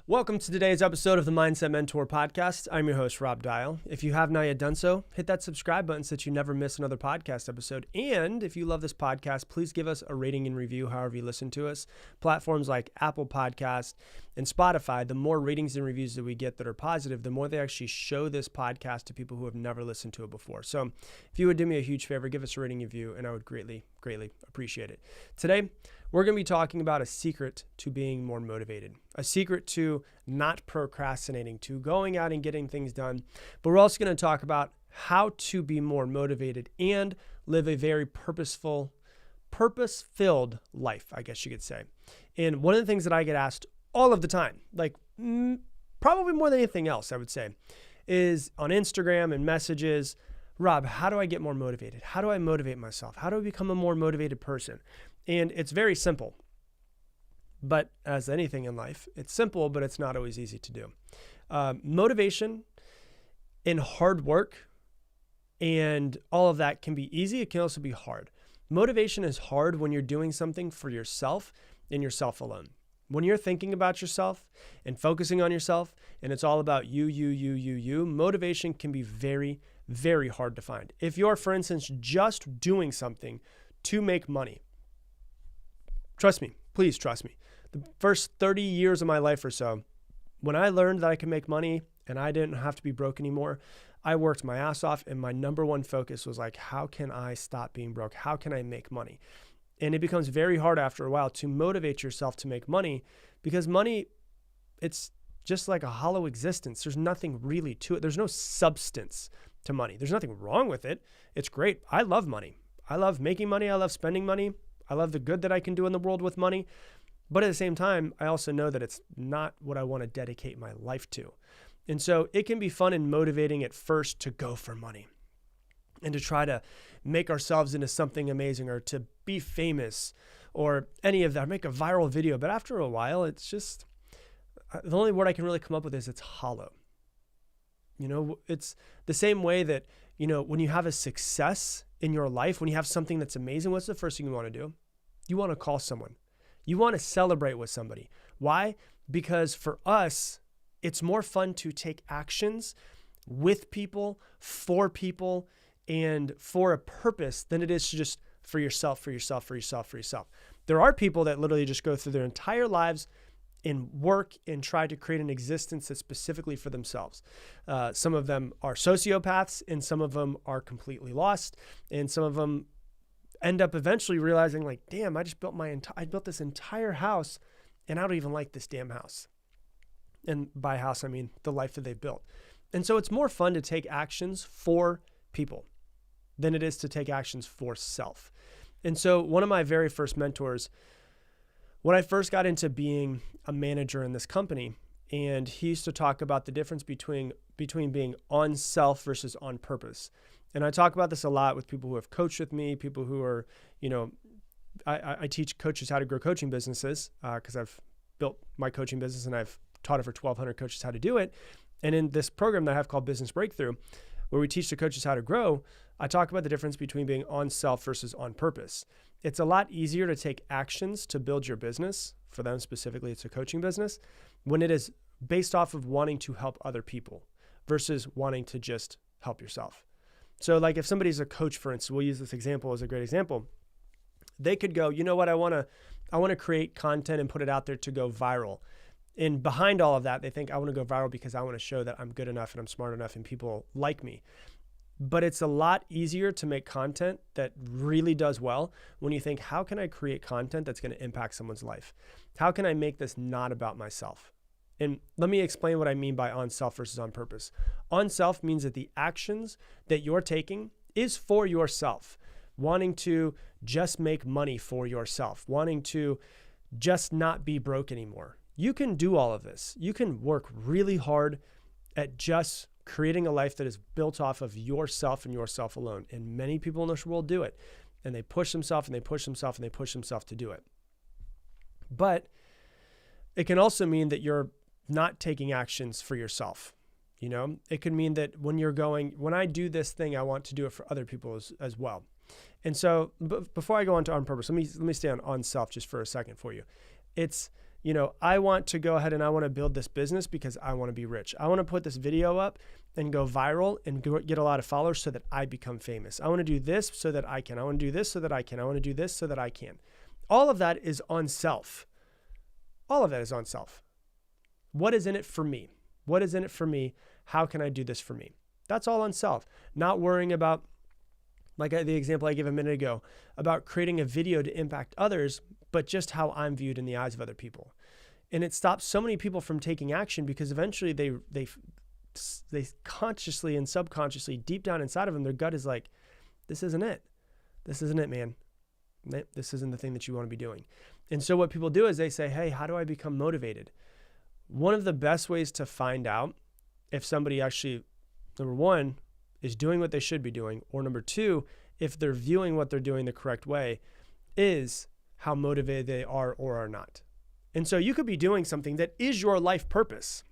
Welcome to today's episode of the Mindset Mentor Podcast. I'm your host, Rob Dial. If you have not yet done so, hit that subscribe button so that you never miss another podcast episode. And if you love this podcast, please give us a rating and review however you listen to us. Platforms like Apple Podcast and Spotify, the more ratings and reviews that we get that are positive, the more they actually show this podcast to people who have never listened to it before. So if you would do me a huge favor, give us a rating and review, and I would greatly appreciate it. Today, we're going to be talking about a secret to being more motivated, a secret to not procrastinating, to going out and getting things done. But we're also going to talk about how to be more motivated and live a very purpose-filled life, I guess you could say. And one of the things that I get asked all of the time, like probably more than anything else, I would say, is on Instagram and messages, Rob, how do I get more motivated? How do I motivate myself? How do I become a more motivated person? And it's very simple. But as anything in life, it's simple, but it's not always easy to do. Motivation and hard work and all of that can be easy. It can also be hard. Motivation is hard when you're doing something for yourself and yourself alone. When you're thinking about yourself and focusing on yourself and it's all about you, motivation can be very, very hard to find. If you're, for instance, just doing something to make money, trust me, please trust me. The first 30 years of my life or so, when I learned that I could make money and I didn't have to be broke anymore, I worked my ass off, and my number one focus was like, how can I stop being broke? How can I make money? And it becomes very hard after a while to motivate yourself to make money, because money, it's just like a hollow existence. There's nothing really to it. There's no substance to money. There's nothing wrong with it. It's great. I love money. I love making money. I love spending money. I love the good that I can do in the world with money. But at the same time, I also know that it's not what I want to dedicate my life to. And so it can be fun and motivating at first to go for money and to try to make ourselves into something amazing, or to be famous, or any of that, make a viral video. But after a while, it's just, the only word I can really come up with is it's hollow. You know, it's the same way that, you know, when you have a success in your life, when you have something that's amazing, what's the first thing you want to do? You want to call someone. You want to celebrate with somebody. Why? Because for us, it's more fun to take actions with people, and for a purpose than it is to just for yourself. There are people that literally just go through their entire lives and work and try to create an existence that's specifically for themselves. Some of them are sociopaths, and some of them are completely lost, and some of them end up eventually realizing, like, damn, I just built I built this entire house, and I don't even like this damn house. And by house, I mean the life that they've built. And so it's more fun to take actions for people than it is to take actions for self. And so one of my very first mentors, when I first got into being a manager in this company, and he used to talk about the difference between being on self versus on purpose. And I talk about this a lot with people who have coached with me, people who are, you know, I teach coaches how to grow coaching businesses because I've built my coaching business and I've taught over 1,200 coaches how to do it. And in this program that I have called Business Breakthrough, where we teach the coaches how to grow, I talk about the difference between being on self versus on purpose. It's a lot easier to take actions to build your business. For them specifically, it's a coaching business, when it is based off of wanting to help other people versus wanting to just help yourself. So like if somebody's a coach, for instance, we'll use this example as a great example. They could go, you know what, I want to create content and put it out there to go viral. And behind all of that, they think I want to go viral because I want to show that I'm good enough and I'm smart enough and people like me. But it's a lot easier to make content that really does well when you think, how can I create content that's going to impact someone's life? How can I make this not about myself? And let me explain what I mean by on self versus on purpose. On self means that the actions that you're taking is for yourself, wanting to just make money for yourself, wanting to just not be broke anymore. You can do all of this. You can work really hard at just creating a life that is built off of yourself and yourself alone. And many people in this world do it. And they push themselves and they push themselves and they push themselves to do it. But it can also mean that you're not taking actions for yourself. You know, it could mean that when I do this thing, I want to do it for other people as well. And so before I go on to on purpose, let me stay on self just for a second for you. It's, I want to go ahead and I want to build this business because I want to be rich. I want to put this video up and go viral and get a lot of followers so that I become famous. I want to do this so that I can. I want to do this so that I can. I want to do this so that I can. All of that is on self. All of that is on self. What is in it for me? What is in it for me? How can I do this for me? That's all on self. Not worrying about, like the example I gave a minute ago, about creating a video to impact others, but just how I'm viewed in the eyes of other people. And it stops so many people from taking action because eventually they consciously and subconsciously, deep down inside of them, their gut is like, this isn't it. This isn't it, man. This isn't the thing that you want to be doing. And so what people do is they say, hey, how do I become motivated? One of the best ways to find out if somebody actually, number one, is doing what they should be doing, or number two, if they're viewing what they're doing the correct way, is how motivated they are or are not. And so you could be doing something that is your life purpose,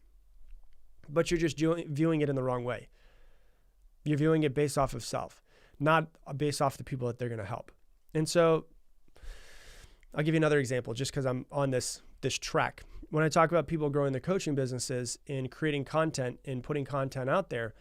but you're just viewing it in the wrong way. You're viewing it based off of self, not based off the people that they're going to help. And so I'll give you another example just because I'm on this track. When I talk about people growing their coaching businesses and creating content and putting content out there,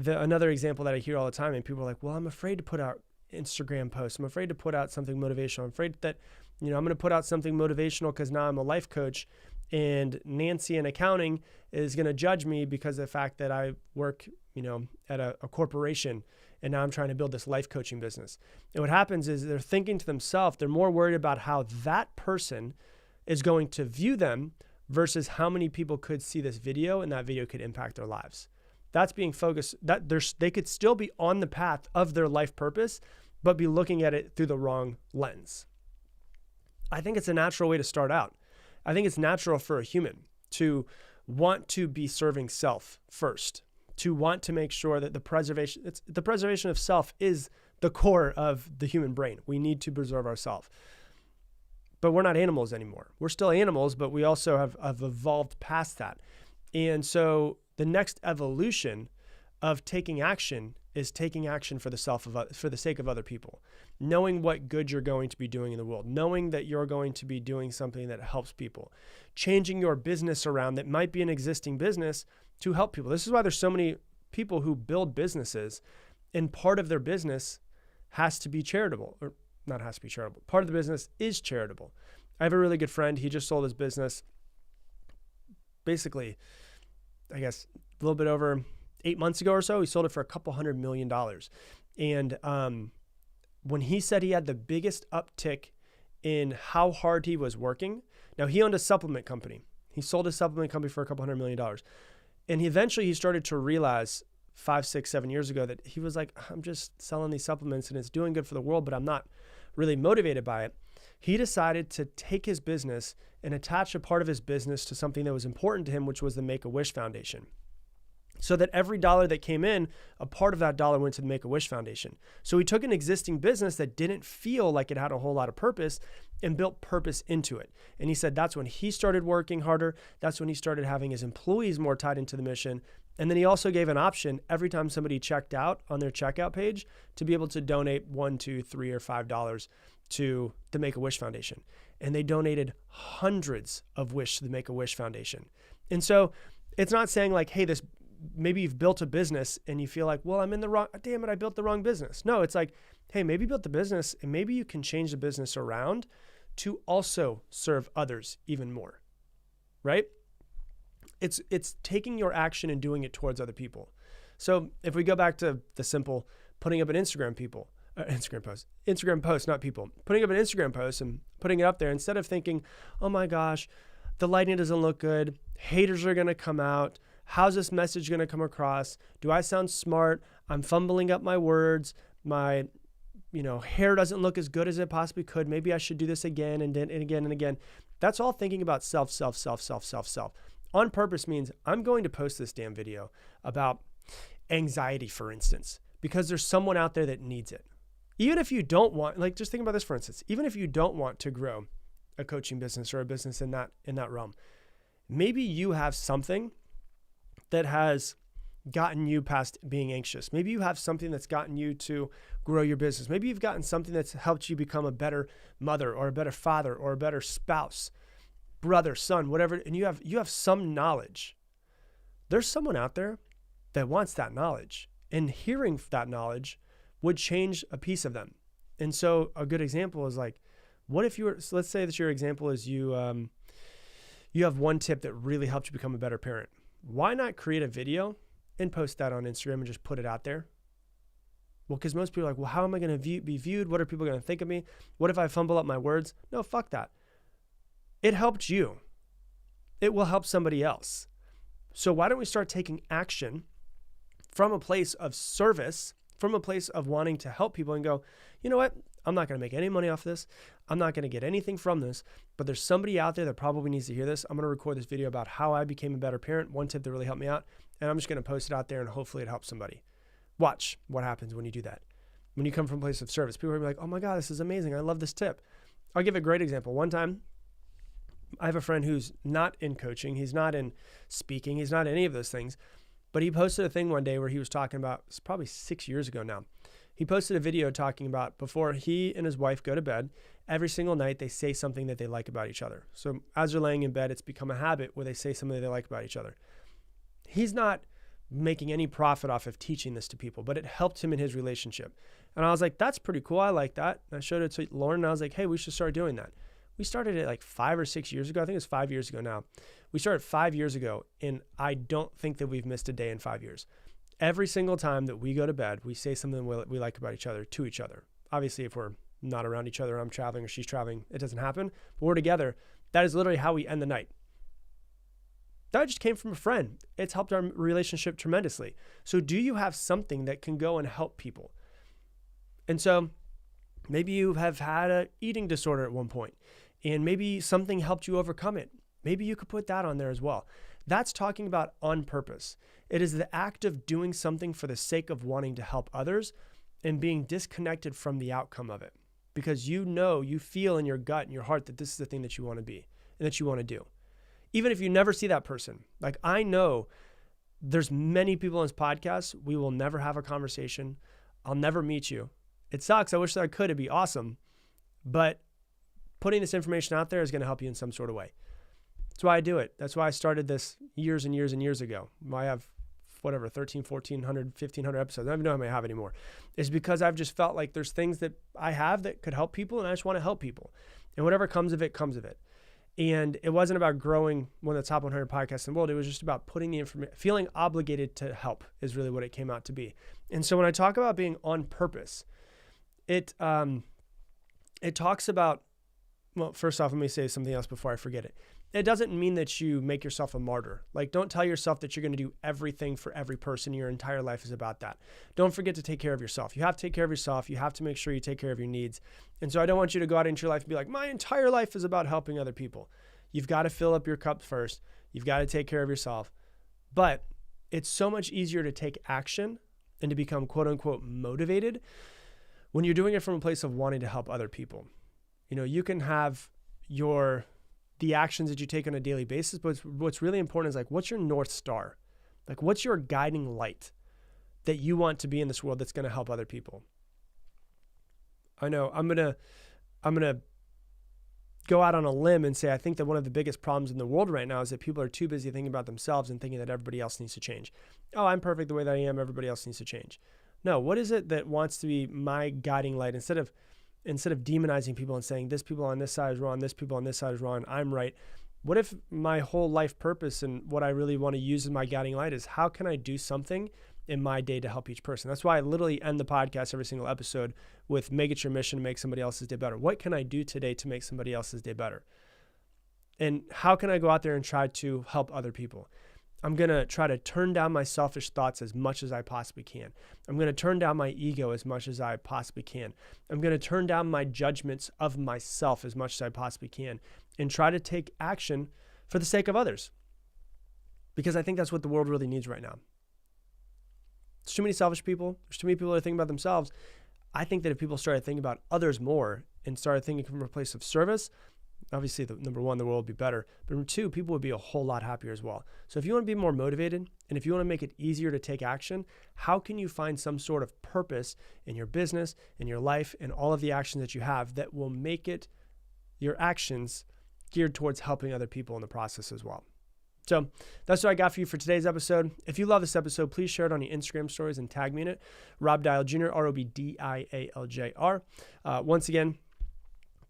another example that I hear all the time, and people are like, well, I'm afraid to put out Instagram posts. I'm afraid to put out something motivational. I'm afraid that, I'm going to put out something motivational because now I'm a life coach and Nancy in accounting is going to judge me because of the fact that I work, at a corporation and now I'm trying to build this life coaching business. And what happens is they're thinking to themselves, they're more worried about how that person is going to view them versus how many people could see this video and that video could impact their lives. That's being focused, that they could still be on the path of their life purpose, but be looking at it through the wrong lens. I think it's a natural way to start out. I think it's natural for a human to want to be serving self first, to want to make sure that the preservation of self is the core of the human brain. We need to preserve ourselves. But we're not animals anymore. We're still animals, but we also have evolved past that. And so the next evolution of taking action is taking action for the sake of other people, knowing what good you're going to be doing in the world, knowing that you're going to be doing something that helps people, changing your business around that might be an existing business to help people. This is why there's so many people who build businesses, and part of their business has to be charitable, or not has to be charitable. Part of the business is charitable. I have a really good friend. He just sold his business basically, I guess, a little bit over 8 months ago or so. He sold it for $200 million. And when he said he had the biggest uptick in how hard he was working, now he owned a supplement company. He sold his supplement company for $200 million. And he started to realize 5, 6, 7 years ago that he was like, I'm just selling these supplements and it's doing good for the world, but I'm not really motivated by it. He decided to take his business and attach a part of his business to something that was important to him, which was the Make-A-Wish Foundation. So that every dollar that came in, a part of that dollar went to the Make-A-Wish Foundation. So he took an existing business that didn't feel like it had a whole lot of purpose and built purpose into it. And he said that's when he started working harder. That's when he started having his employees more tied into the mission. And then he also gave an option every time somebody checked out on their checkout page to be able to donate $1, $2, $3, or $5 to the Make-A-Wish Foundation. And they donated hundreds of wish to the Make-A-Wish Foundation. And so it's not saying like, hey, maybe you've built a business and you feel like, well, I'm in the wrong, damn it, I built the wrong business. No, it's like, hey, maybe you built the business and maybe you can change the business around to also serve others even more, right? It's taking your action and doing it towards other people. So if we go back to the simple putting up an Instagram post, not people, putting up an Instagram post and putting it up there instead of thinking, oh my gosh, the lighting doesn't look good. Haters are going to come out. How's this message going to come across? Do I sound smart? I'm fumbling up my words. My, hair doesn't look as good as it possibly could. Maybe I should do this again and again and again. That's all thinking about self. On purpose means I'm going to post this damn video about anxiety, for instance, because there's someone out there that needs it. Even if you don't want, just think about this, for instance, even if you don't want to grow a coaching business or a business in that realm, maybe you have something that has gotten you past being anxious. Maybe you have something that's gotten you to grow your business. Maybe you've gotten something that's helped you become a better mother or a better father or a better spouse. brother, son, whatever, and you have some knowledge. There's someone out there that wants that knowledge, and hearing that knowledge would change a piece of them. And so a good example is like, what if so let's say that your example is you have one tip that really helped you become a better parent. Why not create a video and post that on Instagram and just put it out there? Well, because most people are like, well, how am I going to be viewed? What are people going to think of me? What if I fumble up my words? No, fuck that. It helped you. It will help somebody else. So why don't we start taking action from a place of service, from a place of wanting to help people, and go, you know what? I'm not going to make any money off this. I'm not going to get anything from this, but there's somebody out there that probably needs to hear this. I'm going to record this video about how I became a better parent, one tip that really helped me out, and I'm just going to post it out there, and hopefully it helps somebody. Watch what happens when you do that. When you come from a place of service, people are going to be like, oh my God, this is amazing. I love this tip. I'll give a great example. One time, I have a friend who's not in coaching. He's not in speaking. He's not any of those things. But he posted a thing one day where he was talking about, it's probably 6 years ago now. He posted a video talking about before he and his wife go to bed, every single night they say something that they like about each other. So as they're laying in bed, it's become a habit where they say something that they like about each other. He's not making any profit off of teaching this to people, but it helped him in his relationship. And I was like, that's pretty cool. I like that. And I showed it to Lauren and I was like, hey, we should start doing that. We started it like 5 or 6 years ago. I think it's 5 years ago now. We started 5 years ago, and I don't think that we've missed a day in 5 years. Every single time that we go to bed, we say something we like about each other to each other. Obviously, if we're not around each other, I'm traveling or she's traveling, it doesn't happen. But we're together. That is literally how we end the night. That just came from a friend. It's helped our relationship tremendously. So do you have something that can go and help people? And so maybe you have had an eating disorder at one point, and maybe something helped you overcome it. Maybe you could put that on there as well. That's talking about on purpose. It is the act of doing something for the sake of wanting to help others and being disconnected from the outcome of it. Because you feel in your gut and your heart that this is the thing that you want to be and that you want to do. Even if you never see that person. Like, I know there's many people on this podcast. We will never have a conversation. I'll never meet you. It sucks. I wish that I could. It'd be awesome. But putting this information out there is going to help you in some sort of way. That's why I do it. That's why I started this years and years and years ago. I have 13, 1,400, 1,500 episodes. I don't even know how many I have anymore. It's because I've just felt like there's things that I have that could help people, and I just want to help people. And whatever comes of it, comes of it. And it wasn't about growing one of the top 100 podcasts in the world. It was just about putting the information, feeling obligated to help is really what it came out to be. And so when I talk about being on purpose, it talks about, well, first off, let me say something else before I forget it. It doesn't mean that you make yourself a martyr. Like, don't tell yourself that you're going to do everything for every person. Your entire life is about that. Don't forget to take care of yourself. You have to take care of yourself. You have to make sure you take care of your needs. And so I don't want you to go out into your life and be like, my entire life is about helping other people. You've got to fill up your cup first. You've got to take care of yourself. But it's so much easier to take action and to become quote unquote motivated when you're doing it from a place of wanting to help other people. You know, you can have the actions that you take on a daily basis, but what's really important is like, what's your North Star? Like, what's your guiding light that you want to be in this world that's going to help other people? I know I'm going to go out on a limb and say, I think that one of the biggest problems in the world right now is that people are too busy thinking about themselves and thinking that everybody else needs to change. Oh, I'm perfect the way that I am. Everybody else needs to change. No, what is it that wants to be my guiding light instead of demonizing people and saying this people on this side is wrong, this people on this side is wrong, I'm right? What if my whole life purpose and what I really want to use as my guiding light is how can I do something in my day to help each person? That's why I literally end the podcast every single episode with make it your mission to make somebody else's day better. What can I do today to make somebody else's day better? And how can I go out there and try to help other people? I'm going to try to turn down my selfish thoughts as much as I possibly can. I'm going to turn down my ego as much as I possibly can. I'm going to turn down my judgments of myself as much as I possibly can and try to take action for the sake of others. Because I think that's what the world really needs right now. There's too many selfish people. There's too many people that are thinking about themselves. I think that if people started thinking about others more and started thinking from a place of service, obviously, number one, the world would be better. But number two, people would be a whole lot happier as well. So if you want to be more motivated and if you want to make it easier to take action, how can you find some sort of purpose in your business, in your life, and all of the actions that you have that will make it your actions geared towards helping other people in the process as well. So that's what I got for you for today's episode. If you love this episode, please share it on your Instagram stories and tag me in it. Rob Dial Jr., ROBDIALJR. Once again,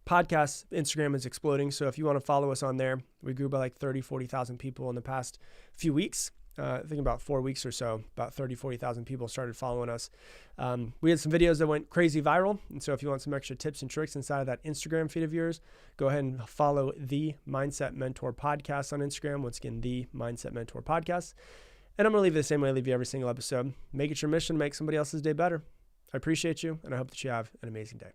podcast Instagram is exploding. So if you want to follow us on there, we grew by like 30, 40,000 people in the past few weeks. I think about 4 weeks or so, about 30, 40,000 people started following us. We had some videos that went crazy viral. And so if you want some extra tips and tricks inside of that Instagram feed of yours, go ahead and follow the Mindset Mentor Podcast on Instagram. Once again, the Mindset Mentor Podcast. And I'm going to leave it the same way I leave you every single episode. Make it your mission to make somebody else's day better. I appreciate you, and I hope that you have an amazing day.